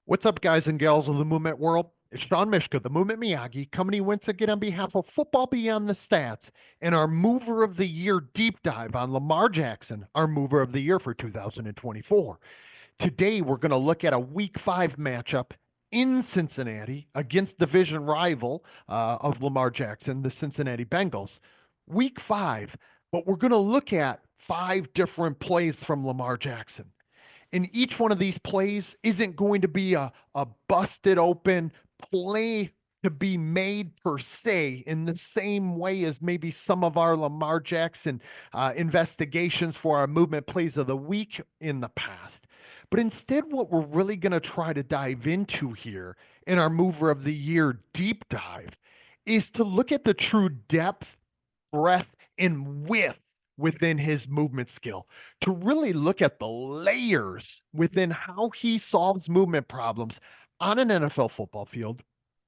What's up, guys and gals of the movement world? It's Sean Mishka, the Movement Miyagi, coming to you once again on behalf of Football Beyond the Stats and our Mover of the Year deep dive on Lamar Jackson, our Mover of the Year for 2024. Today, we're going to look at a Week 5 matchup in Cincinnati against division rival of Lamar Jackson, the Cincinnati Bengals. Week 5, but we're going to look at 5 different plays from Lamar Jackson. And each one of these plays isn't going to be a busted open play to be made per se in the same way as maybe some of our Lamar Jackson investigations for our movement plays of the week in the past. But instead, what we're really going to try to dive into here in our Mover of the Year deep dive is to look at the true depth, breadth, and width within his movement skill, to really look at the layers within how he solves movement problems on an NFL football field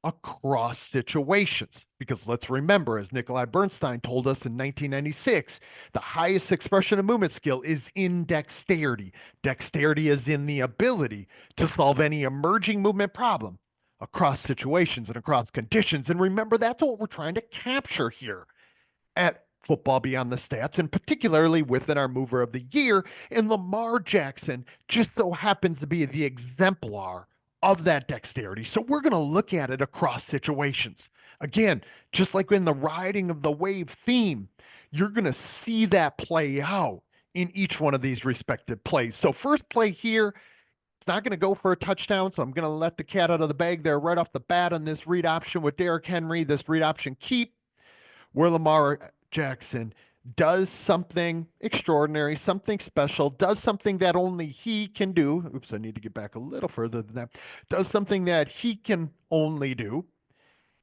across situations. Because let's remember, as Nikolai Bernstein told us in 1996, the highest expression of movement skill is in dexterity. Dexterity is in the ability to solve any emerging movement problem across situations and across conditions. And remember, that's what we're trying to capture here at Football Beyond the Stats, and particularly within our Mover of the Year. And Lamar Jackson just so happens to be the exemplar of that dexterity. So we're going to look at it across situations. Again, just like in the riding of the wave theme, you're going to see that play out in each one of these respective plays. So first play here, it's not going to go for a touchdown, so I'm going to let the cat out of the bag there right off the bat on this read option with Derrick Henry, this read option keep, where Lamar Jackson does something extraordinary, something special, does something that only he can do. Oops, I need to get back a little further than that. Does something that he can only do,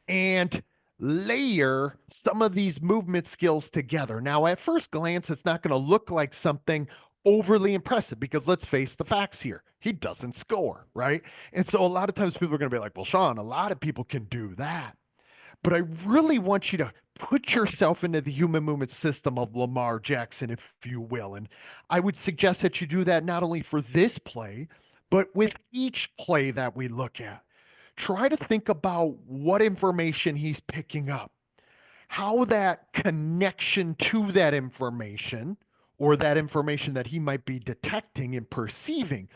and layer some of these movement skills together. Now, at first glance, it's not going to look like something overly impressive because let's face the facts here. He doesn't score, right? And so a lot of times people are going to be like, well, Sean, a lot of people can do that. But I really want you to put yourself into the human movement system of Lamar Jackson, if you will. And I would suggest that you do that not only for this play, but with each play that we look at. Try to think about what information he's picking up, how that connection to that information or that information that he might be detecting and perceiving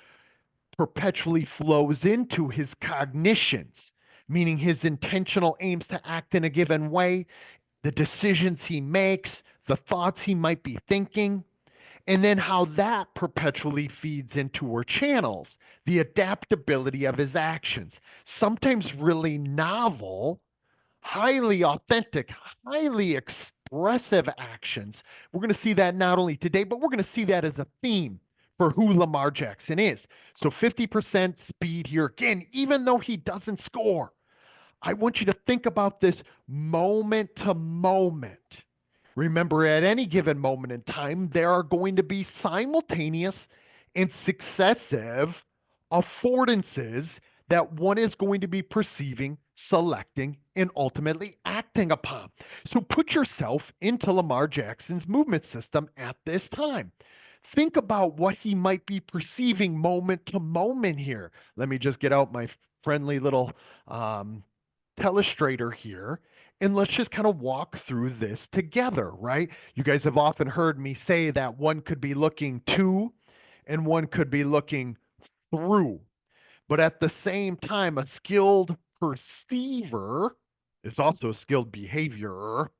perpetually flows into his cognitions, meaning his intentional aims to act in a given way, the decisions he makes, the thoughts he might be thinking, and then how that perpetually feeds into or channels the adaptability of his actions. Sometimes really novel, highly authentic, highly expressive actions. We're going to see that not only today, but we're going to see that as a theme for who Lamar Jackson is. So 50% speed here. Again, even though he doesn't score, I want you to think about this moment to moment. Remember, at any given moment in time, there are going to be simultaneous and successive affordances that one is going to be perceiving, selecting, and ultimately acting upon. So put yourself into Lamar Jackson's movement system at this time. Think about what he might be perceiving moment to moment here. Let me just get out my friendly little telestrator here, and let's just kind of walk through this together, right? You guys have often heard me say that one could be looking to and one could be looking through. But at the same time, a skilled perceiver is also a skilled behavior.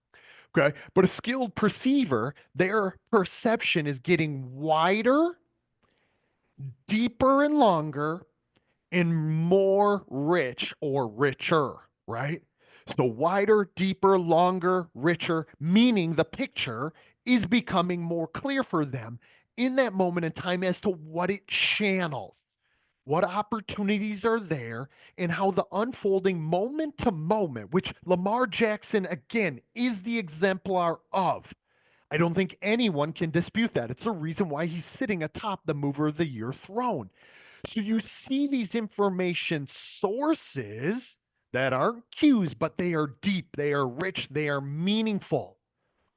Okay. But a skilled perceiver, their perception is getting wider, deeper, and longer, and more rich or richer, right? So wider, deeper, longer, richer, meaning the picture is becoming more clear for them in that moment in time as to what it channels, what opportunities are there, and how the unfolding moment to moment, which Lamar Jackson, again, is the exemplar of. I don't think anyone can dispute that. It's the reason why he's sitting atop the Mover of the Year throne. So you see these information sources that aren't cues, but they are deep, they are rich, they are meaningful.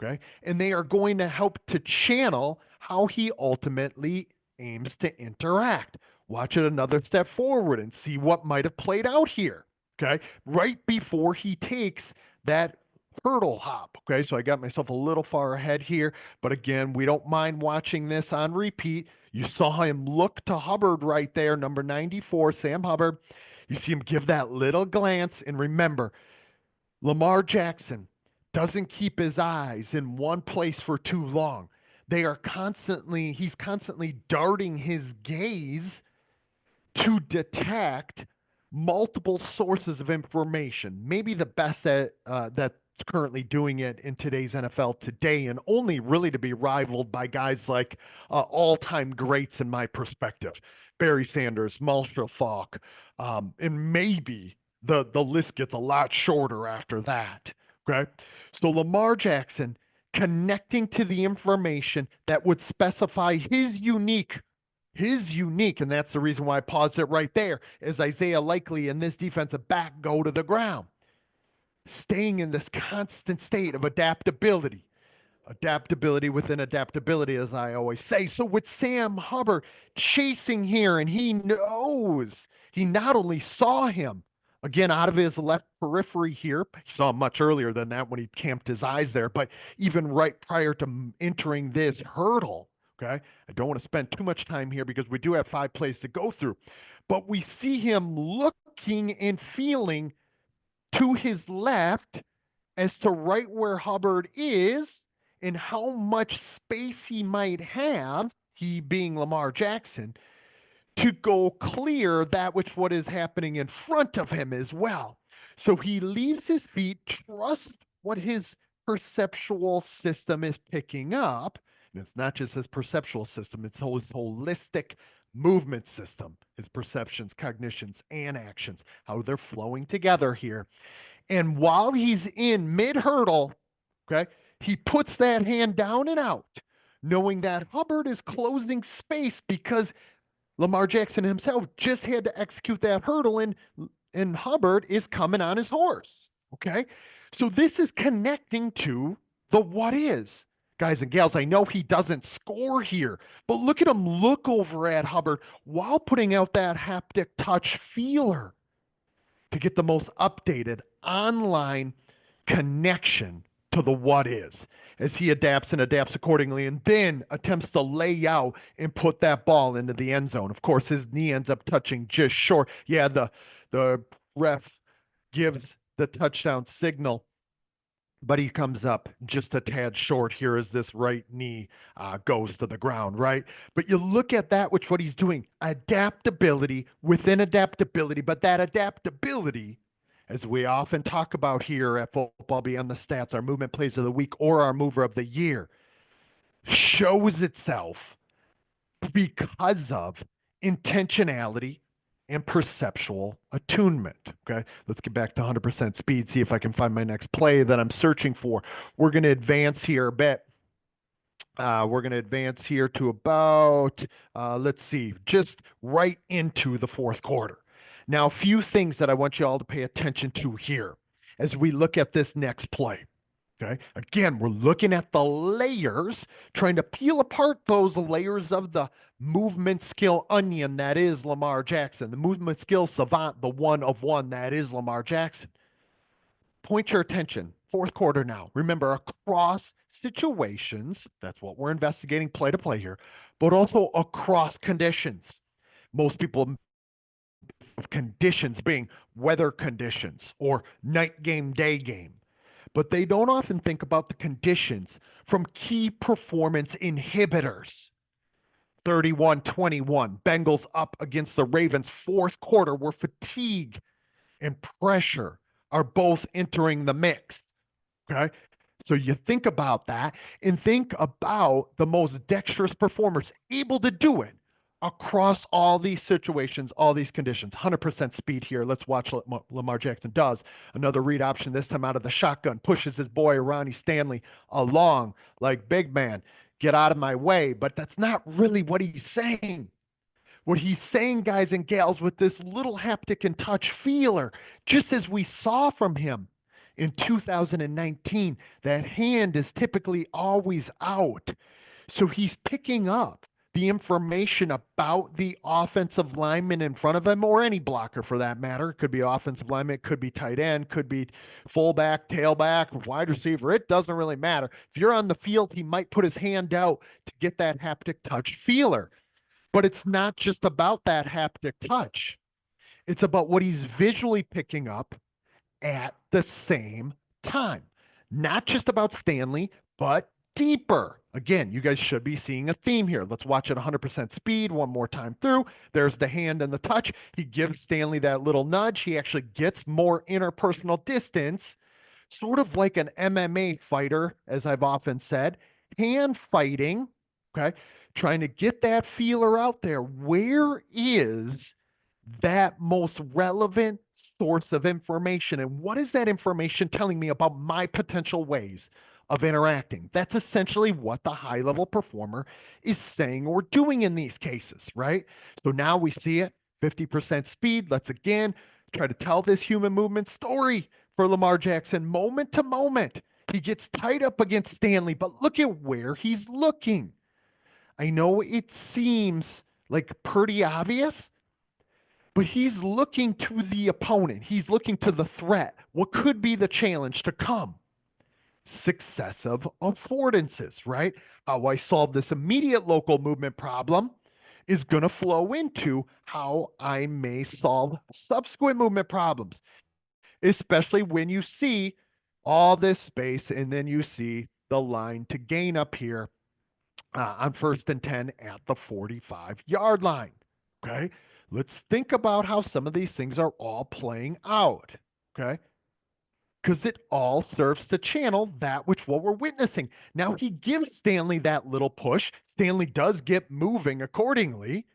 Okay. And they are going to help to channel how he ultimately aims to interact. Watch it another step forward and see what might have played out here. Okay. Right before he takes that hurdle hop. Okay. So I got myself a little far ahead here. But again, we don't mind watching this on repeat. You saw him look to Hubbard right there, number 94, Sam Hubbard. You see him give that little glance. And remember, Lamar Jackson doesn't keep his eyes in one place for too long. He's constantly darting his gaze to detect multiple sources of information. Maybe the best that's currently doing it in today's NFL today, and only really to be rivaled by guys like all-time greats in my perspective, Barry Sanders, Marshall Faulk, and maybe the list gets a lot shorter after that. Okay, so Lamar Jackson connecting to the information that would specify his unique, and that's the reason why I paused it right there, as Isaiah Likely and this defensive back go to the ground, staying in this constant state of adaptability. Adaptability within adaptability, as I always say. So with Sam Hubbard chasing here, and he not only saw him again out of his left periphery here, he saw him much earlier than that when he camped his eyes there, but even right prior to entering this hurdle. Okay. I don't want to spend too much time here because we do have 5 plays to go through, but we see him looking and feeling to his left as to right where Hubbard is and how much space he might have, he being Lamar Jackson, to go clear that which what is happening in front of him as well. So he leaves his feet, trusts what his perceptual system is picking up. And it's not just his perceptual system, it's his holistic movement system, his perceptions, cognitions, and actions, how they're flowing together here. And while he's in mid hurdle, okay, he puts that hand down and out, knowing that Hubbard is closing space because Lamar Jackson himself just had to execute that hurdle, and Hubbard is coming on his horse. Okay. So this is connecting to the what is. Guys and gals, I know he doesn't score here, but look at him look over at Hubbard while putting out that haptic touch feeler to get the most updated online connection to the what is as he adapts and adapts accordingly and then attempts to lay out and put that ball into the end zone. Of course, his knee ends up touching just short. Yeah, the ref gives the touchdown signal, but he comes up just a tad short here as this right knee goes to the ground, right? But you look at that, which what he's doing, adaptability within adaptability, but that adaptability, as we often talk about here at Football Beyond the Stats, our movement plays of the week or our mover of the year, shows itself because of intentionality and perceptual attunement. Okay, let's get back to 100% speed, see if I can find my next play that I'm searching for. We're going to advance here a bit. We're going to advance here to about, let's see, just right into the fourth quarter. Now, a few things that I want you all to pay attention to here as we look at this next play. Okay. Again, we're looking at the layers, trying to peel apart those layers of the movement skill onion that is Lamar Jackson, the movement skill savant, the one of one that is Lamar Jackson. Point your attention, fourth quarter now. Remember, across situations, that's what we're investigating play to play here, but also across conditions. Most people of conditions being weather conditions or night game, day game, but they don't often think about the conditions from key performance inhibitors. 31-21, Bengals up against the Ravens fourth quarter, where fatigue and pressure are both entering the mix. Okay. So you think about that and think about the most dexterous performers able to do it across all these situations, all these conditions. 100% speed here. Let's watch what Lamar Jackson does. Another read option, this time out of the shotgun, pushes his boy Ronnie Stanley along like, big man, get out of my way. But that's not really what he's saying. What he's saying, guys and gals, with this little haptic and touch feeler, just as we saw from him in 2019, that hand is typically always out. So he's picking up the information about the offensive lineman in front of him, or any blocker for that matter. It could be offensive lineman, it could be tight end, could be fullback, tailback, wide receiver. It doesn't really matter. If you're on the field, he might put his hand out to get that haptic touch feeler. But it's not just about that haptic touch. It's about what he's visually picking up at the same time. Not just about Stanley, but deeper. Again, you guys should be seeing a theme here. Let's watch at 100% speed one more time through. There's the hand and the touch. He gives Stanley that little nudge. He actually gets more interpersonal distance, sort of like an MMA fighter, as I've often said, hand fighting, okay? Trying to get that feeler out there. Where is that most relevant source of information? And what is that information telling me about my potential ways of interacting? That's essentially what the high level performer is saying or doing in these cases, right? So now we see it 50% speed. Let's again try to tell this human movement story for Lamar Jackson moment to moment. He gets tied up against Stanley, but look at where he's looking. I know it seems like pretty obvious, but he's looking to the opponent. He's looking to the threat. What could be the challenge to come? Successive affordances, right? How I solve this immediate local movement problem is going to flow into how I may solve subsequent movement problems, especially when you see all this space and then you see the line to gain up here on 1st and 10 at the 45-yard line. Okay. Let's think about how some of these things are all playing out. Okay. Because it all serves to channel that which what we're witnessing. Now he gives Stanley that little push. Stanley does get moving accordingly,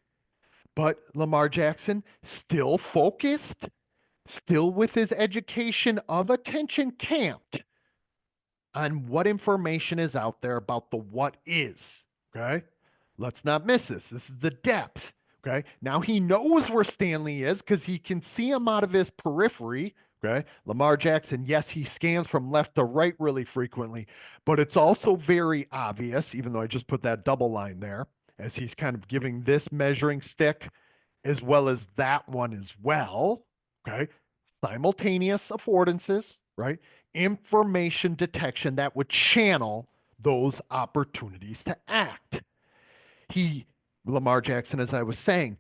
but Lamar Jackson still focused, still with his education of attention camped on what information is out there about the what is. Okay. Let's not miss this. This is the depth. Okay. Now he knows where Stanley is because he can see him out of his periphery. Okay. Lamar Jackson, yes, he scans from left to right really frequently, but it's also very obvious, even though I just put that double line there, as he's kind of giving this measuring stick as well as that one as well. Okay. Simultaneous affordances, right? Information detection that would channel those opportunities to act. Lamar Jackson, as I was saying,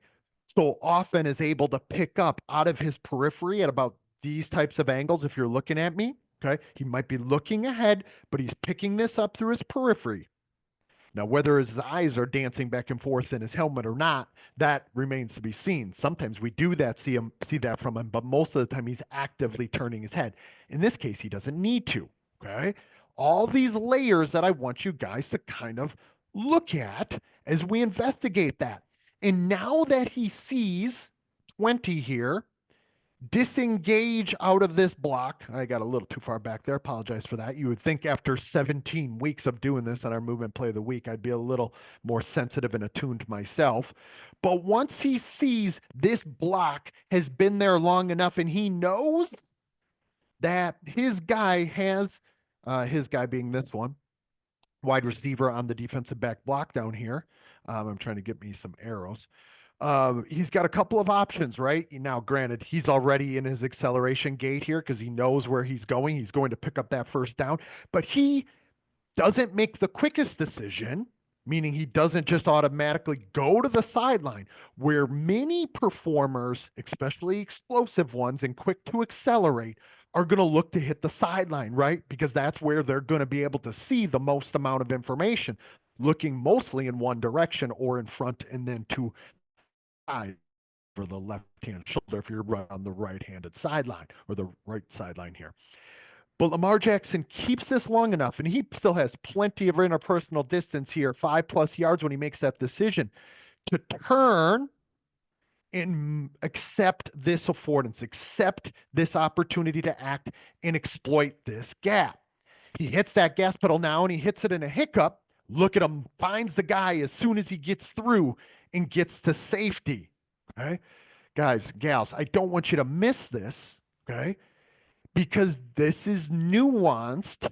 so often is able to pick up out of his periphery at about these types of angles. If you're looking at me, okay, he might be looking ahead, but he's picking this up through his periphery. Now, whether his eyes are dancing back and forth in his helmet or not, that remains to be seen. Sometimes we do that, see that from him, but most of the time he's actively turning his head. In this case, he doesn't need to. Okay, all these layers that I want you guys to kind of look at as we investigate that. And now that he sees 20 here, disengage out of this block. I got a little too far back there. Apologize for that. You would think after 17 weeks of doing this on our movement play of the week, I'd be a little more sensitive and attuned myself. But once he sees this block has been there long enough and he knows that his guy has, his guy being this one, wide receiver on the defensive back block down here. I'm trying to get me some arrows. He's got a couple of options, right? Now, granted, he's already in his acceleration gate here because he knows where he's going. He's going to pick up that first down, but he doesn't make the quickest decision, meaning he doesn't just automatically go to the sideline, where many performers, especially explosive ones and quick to accelerate, are going to look to hit the sideline, right? Because that's where they're going to be able to see the most amount of information, looking mostly in one direction or in front and then to for the left-hand shoulder if you're on the right-handed sideline or the right sideline here. But Lamar Jackson keeps this long enough, and he still has plenty of interpersonal distance here, 5+ yards when he makes that decision, to turn and accept this affordance, accept this opportunity to act and exploit this gap. He hits that gas pedal now, and he hits it in a hiccup. Look at him, finds the guy as soon as he gets through and gets to safety. Okay, guys, gals, I don't want you to miss this. Okay, because this is nuanced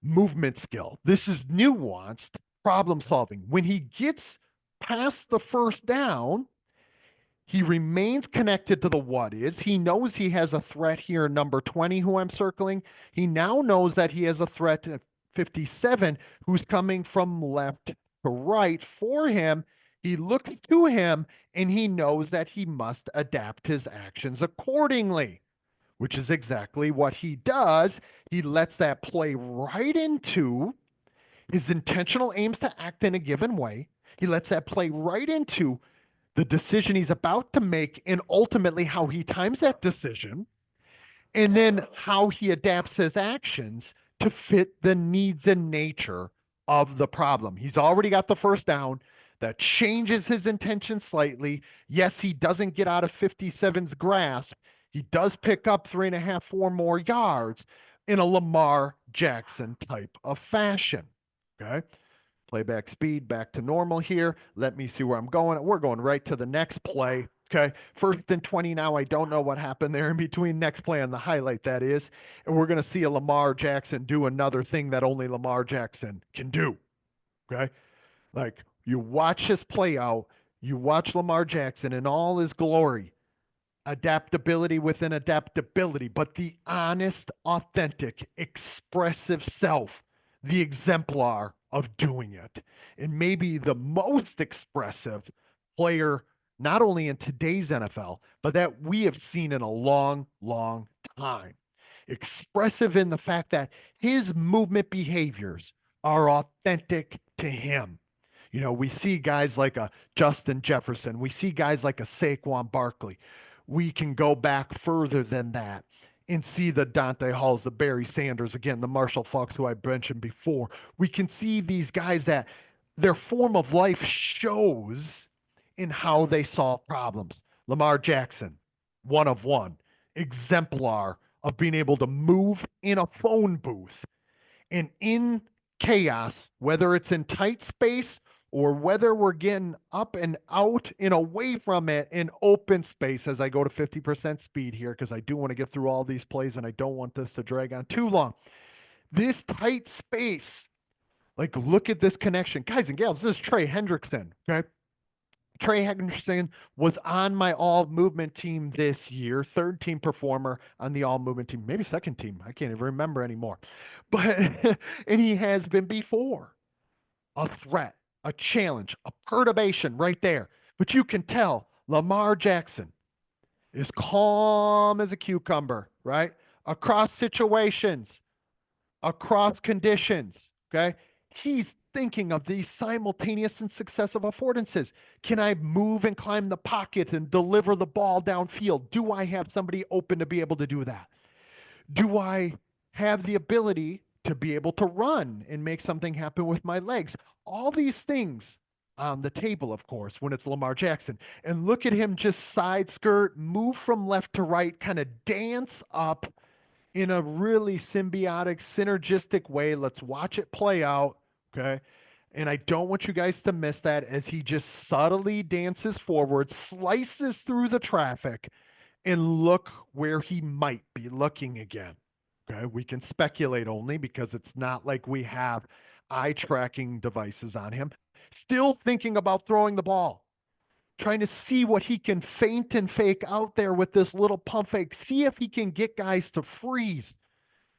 movement skill. This is nuanced problem solving. When he gets past the first down, he remains connected to the what is. He knows he has a threat here, number 20, who I'm circling. He now knows that he has a threat at 57, who's coming from left to right for him. He looks to him and he knows that he must adapt his actions accordingly, which is exactly what he does. He lets that play right into his intentional aims to act in a given way. He lets that play right into the decision he's about to make and ultimately how he times that decision, and then how he adapts his actions to fit the needs and nature of the problem. He's already got the first down. That changes his intention slightly. Yes, he doesn't get out of 57's grasp. He does pick up 3.5, 4 more yards in a Lamar Jackson type of fashion. Okay. Playback speed back to normal here. Let me see where I'm going. We're going right to the next play. Okay. 1st and 20 now. I don't know what happened there in between. Next play on the highlight, that is. And we're going to see a Lamar Jackson do another thing that only Lamar Jackson can do. Okay. Like, you watch this play out. You watch Lamar Jackson in all his glory. Adaptability within adaptability, but the honest, authentic, expressive self, the exemplar of doing it. And maybe the most expressive player, not only in today's NFL, but that we have seen in a long, long time. Expressive in the fact that his movement behaviors are authentic to him. You know, we see guys like a Justin Jefferson, we see guys like a Saquon Barkley. We can go back further than that and see the Dante Halls, the Barry Sanders, again, the Marshall Falks, who I mentioned before. We can see these guys that their form of life shows in how they solve problems. Lamar Jackson, one of one, exemplar of being able to move in a phone booth and in chaos, whether it's in tight space or whether we're getting up and out and away from it in open space as I go to 50% speed here, because I do want to get through all these plays and I don't want this to drag on too long. This tight space, like, look at this connection. Guys and gals, this is Trey Hendrickson, okay? Trey Hendrickson was on my all movement team this year, 3rd team performer on the all movement team, maybe 2nd team. I can't even remember anymore. But, and he has been before a threat, a challenge, a perturbation right there. But you can tell Lamar Jackson is calm as a cucumber, right? Across situations, across conditions, okay? He's thinking of these simultaneous and successive affordances. Can I move and climb the pocket and deliver the ball downfield? Do I have somebody open to be able to do that? Do I have the ability to be able to run and make something happen with my legs? All these things on the table, of course, when it's Lamar Jackson. And look at him just side skirt, move from left to right, kind of dance up in a really symbiotic, synergistic way. Let's watch it play out, okay? And I don't want you guys to miss that as he just subtly dances forward, slices through the traffic, and look where he might be looking again. Okay, we can speculate only because it's not like we have eye tracking devices on him. Still thinking about throwing the ball, trying to see what he can feint and fake out there with this little pump fake. See if he can get guys to freeze.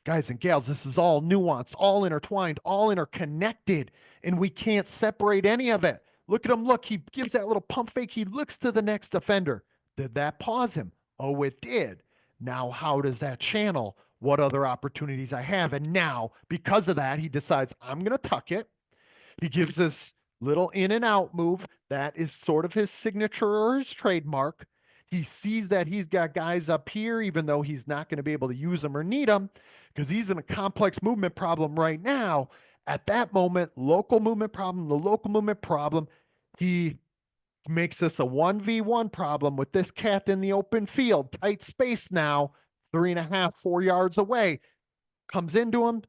Guys and gals, this is all nuanced, all intertwined, all interconnected, and we can't separate any of it. Look at him. Look, he gives that little pump fake. He looks to the next defender. Did that pause him? Oh, it did. Now, how does that channel what other opportunities I have? And now, because of that, he decides, I'm going to tuck it. He gives this little in and out move that is sort of his signature or his trademark. He sees that he's got guys up here, even though he's not going to be able to use them or need them because he's in a complex movement problem right now. At that moment, local movement problem, the local movement problem, he makes this a 1v1 problem with this cat in the open field, tight space now, 3.5, 4 yards away. Comes into him,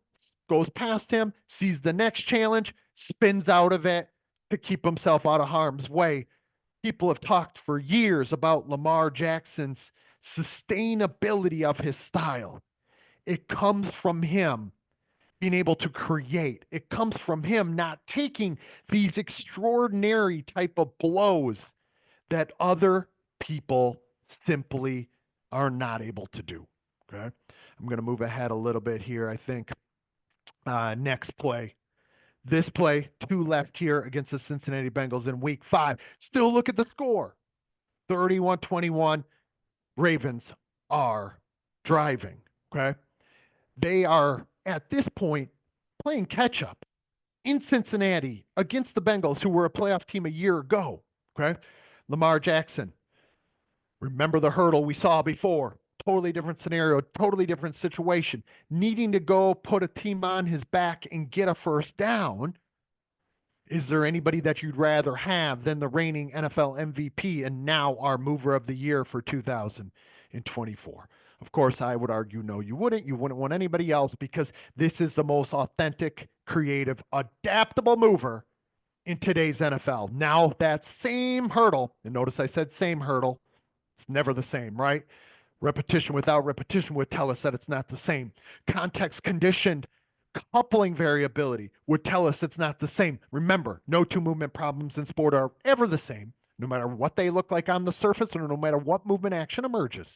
goes past him, sees the next challenge, spins out of it to keep himself out of harm's way. People have talked for years about Lamar Jackson's sustainability of his style. It comes from him being able to create. It comes from him not taking these extraordinary type of blows that other people simply are not able to do. Okay. I'm going to move ahead a little bit here. I think next play. This play, two left here against the Cincinnati Bengals in week 5. Still look at the score 31-21. Ravens are driving. Okay. They are at this point playing catch up in Cincinnati against the Bengals, who were a playoff team a year ago. Okay. Lamar Jackson, remember the hurdle we saw before. Totally different scenario, totally different situation. Needing to go put a team on his back and get a first down. Is there anybody that you'd rather have than the reigning NFL MVP and now our mover of the year for 2024? Of course, I would argue no, you wouldn't. You wouldn't want anybody else because this is the most authentic, creative, adaptable mover in today's NFL. Now, that same hurdle, and notice I said same hurdle, it's never the same, right? Repetition without repetition would tell us that it's not the same. Context conditioned coupling variability would tell us it's not the same. Remember, no two movement problems in sport are ever the same, no matter what they look like on the surface or no matter what movement action emerges.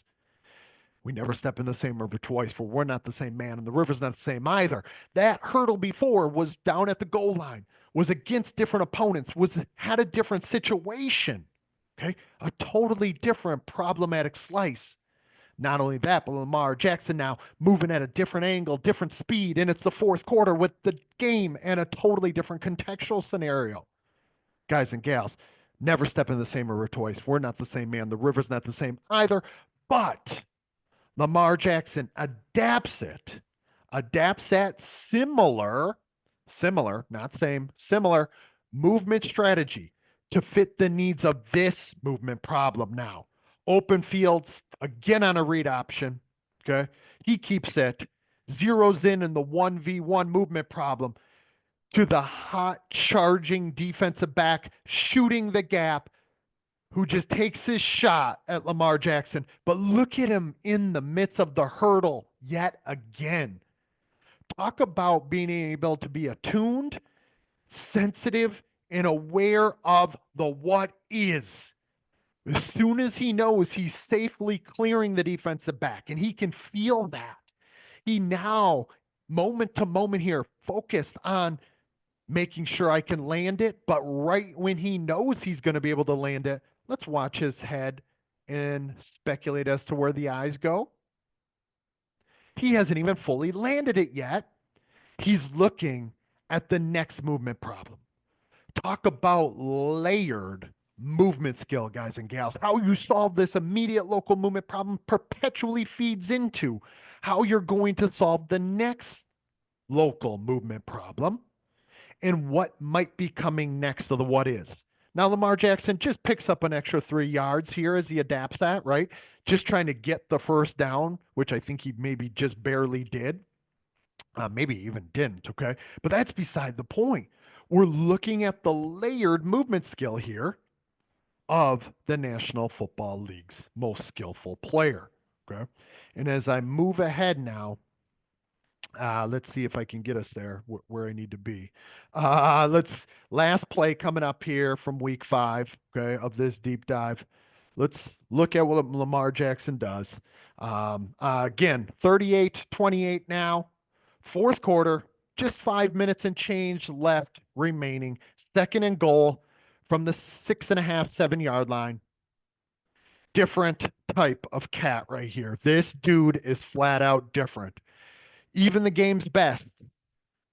We never step in the same river twice, for we're not the same man, and the river's not the same either. That hurdle before was down at the goal line, was against different opponents, had a different situation. Okay, a totally different problematic slice. Not only that, but Lamar Jackson now moving at a different angle, different speed, and it's the fourth quarter with the game and a totally different contextual scenario. Guys and gals, never step in the same river twice. We're not the same man. The river's not the same either. But Lamar Jackson adapts that similar, not same, similar movement strategy to fit the needs of this movement problem now. Open fields, again on a read option. Okay. He keeps it, zeroes in the 1v1 movement problem to the hot charging defensive back, shooting the gap, who just takes his shot at Lamar Jackson. But look at him in the midst of the hurdle yet again. Talk about being able to be attuned, sensitive, and aware of the what is. As soon as he knows he's safely clearing the defensive back and he can feel that, he now, moment to moment here, focused on making sure I can land it. But right when he knows he's going to be able to land it, let's watch his head and speculate as to where the eyes go. He hasn't even fully landed it yet. He's looking at the next movement problem. Talk about layered movement skill, guys and gals. How you solve this immediate local movement problem perpetually feeds into how you're going to solve the next local movement problem and what might be coming next to the what is. Now, Lamar Jackson just picks up an extra 3 yards here as he adapts that, right? Just trying to get the first down, which I think he maybe just barely did. Maybe even didn't, okay? But that's beside the point. We're looking at the layered movement skill here of the National Football League's most skillful player, okay? And as I move ahead now, let's see if I can get us there where I need to be. Last play coming up here from week 5, okay, of this deep dive. Let's look at what Lamar Jackson does. Again, 38-28 now. Fourth quarter, just 5 minutes and change left remaining. Second and goal from the 6.5, 7 yard line. Different type of cat right here. This dude is flat out different. Even the game's best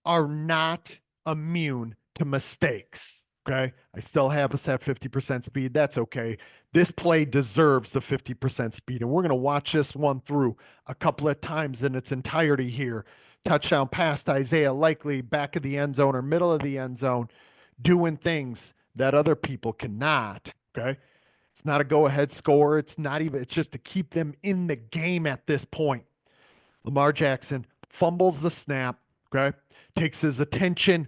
are not immune to mistakes. Okay. I still have us at 50% speed. That's okay. This play deserves the 50% speed. And we're going to watch this one through a couple of times in its entirety here. Touchdown pass to Isaiah Likely, back of the end zone or middle of the end zone, doing things that other people cannot. Okay. It's not a go ahead score. It's not even, it's just to keep them in the game at this point. Lamar Jackson fumbles the snap, okay? Takes his attention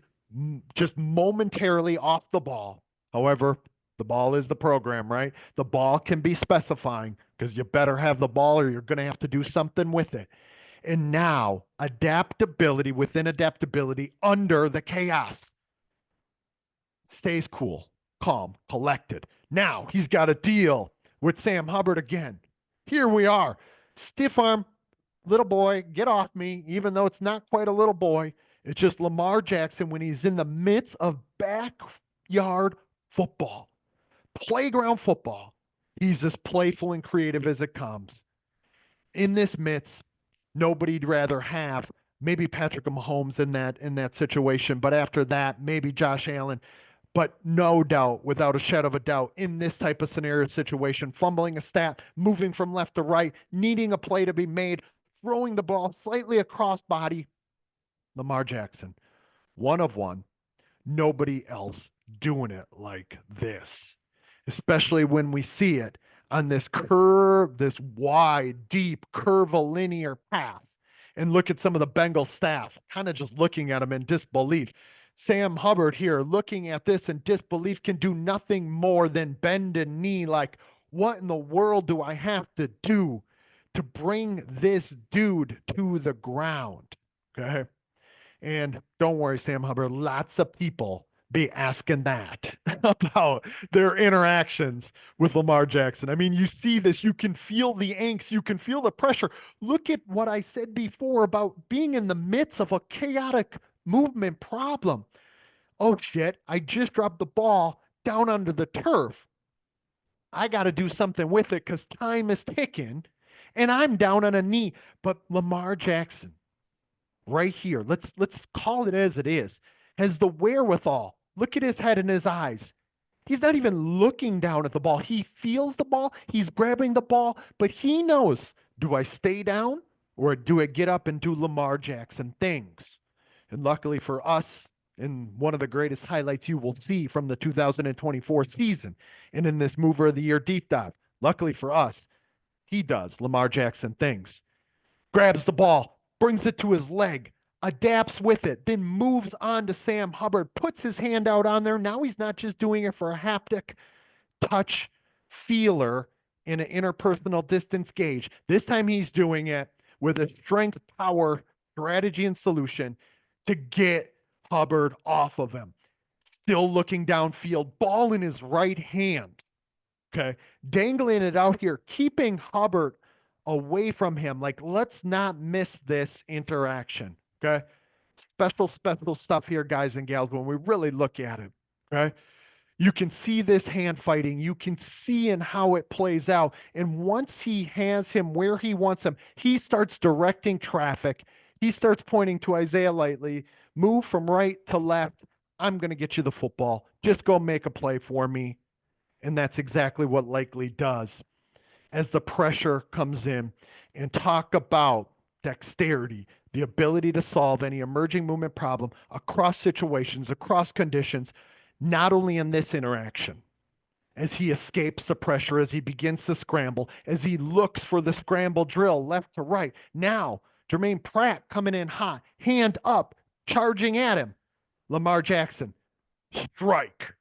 just momentarily off the ball. However, the ball is the program, right? The ball can be specifying because you better have the ball or you're going to have to do something with it. And now adaptability within adaptability under the chaos. Stays cool, calm, collected. Now he's got a deal with Sam Hubbard again. Here we are. Stiff arm, little boy, get off me, even though it's not quite a little boy. It's just Lamar Jackson when he's in the midst of backyard football, playground football. He's as playful and creative as it comes. In this midst, nobody'd rather have maybe Patrick Mahomes in that situation, but after that, maybe Josh Allen. But no doubt, without a shadow of a doubt, in this type of scenario situation, fumbling a stat, moving from left to right, needing a play to be made, throwing the ball slightly across body, Lamar Jackson, one of one, nobody else doing it like this, especially when we see it on this curve, this wide, deep, curvilinear path. And look at some of the Bengal staff, kind of just looking at him in disbelief. Sam Hubbard here, looking at this in disbelief, can do nothing more than bend a knee like, what in the world do I have to do to bring this dude to the ground? Okay. And don't worry, Sam Hubbard, lots of people be asking that about their interactions with Lamar Jackson. I mean, you see this, you can feel the angst, you can feel the pressure. Look at what I said before about being in the midst of a chaotic movement problem. Oh shit, I just dropped the ball down under the turf. I got to do something with it because time is ticking and I'm down on a knee. But Lamar Jackson, right here, let's call it as it is, has the wherewithal. Look at his head and his eyes. He's not even looking down at the ball. He feels the ball. He's grabbing the ball, but he knows, do I stay down or do I get up and do Lamar Jackson things? And luckily for us, in one of the greatest highlights you will see from the 2024 season and in this Mover of the Year deep dive, luckily for us, he does Lamar Jackson things. Grabs the ball, brings it to his leg, adapts with it, then moves on to Sam Hubbard, puts his hand out on there. Now he's not just doing it for a haptic touch feeler in an interpersonal distance gauge. This time he's doing it with a strength, power, strategy, and solution to get Hubbard off of him. Still looking downfield, ball in his right hand. Okay. Dangling it out here, keeping Hubbard away from him. Like, let's not miss this interaction. Okay. Special stuff here, guys and gals, when we really look at it. Okay. You can see this hand fighting. You can see in how it plays out. And once he has him where he wants him, he starts directing traffic. He starts pointing to Isaiah Likely, move from right to left. I'm going to get you the football. Just go make a play for me. And that's exactly what Likely does as the pressure comes in. And talk about dexterity, the ability to solve any emerging movement problem across situations, across conditions, not only in this interaction, as he escapes the pressure, as he begins to scramble, as he looks for the scramble drill left to right. Now, Jermaine Pratt coming in hot, hand up, charging at him. Lamar Jackson, strike.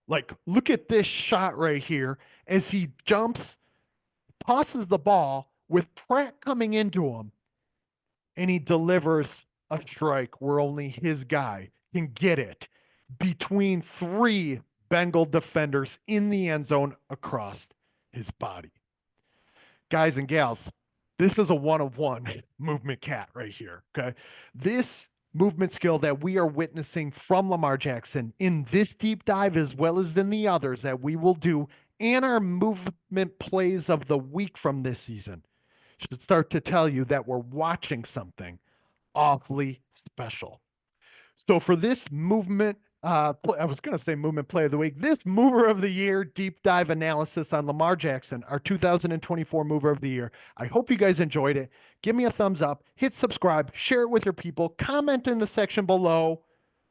Like, look at this shot right here as he jumps, tosses the ball with Pratt coming into him, and he delivers a strike where only his guy can get it between three Bengal defenders in the end zone across his body. Guys and gals, this is a one-of-one movement cat right here, okay? This movement skill that we are witnessing from Lamar Jackson in this deep dive, as well as in the others that we will do, and our movement plays of the week from this season, should start to tell you that we're watching something awfully special. So for this movement, I was going to say movement play of the week, this Mover of the Year deep dive analysis on Lamar Jackson, our 2024 Mover of the Year. I hope you guys enjoyed it. Give me a thumbs up, hit subscribe, share it with your people, comment in the section below,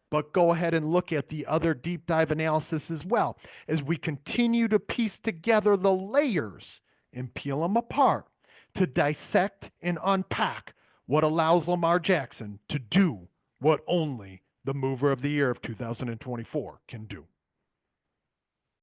but go ahead and look at the other deep dive analysis as well as we continue to piece together the layers and peel them apart to dissect and unpack what allows Lamar Jackson to do what only the Mover of the Year of 2024 can do.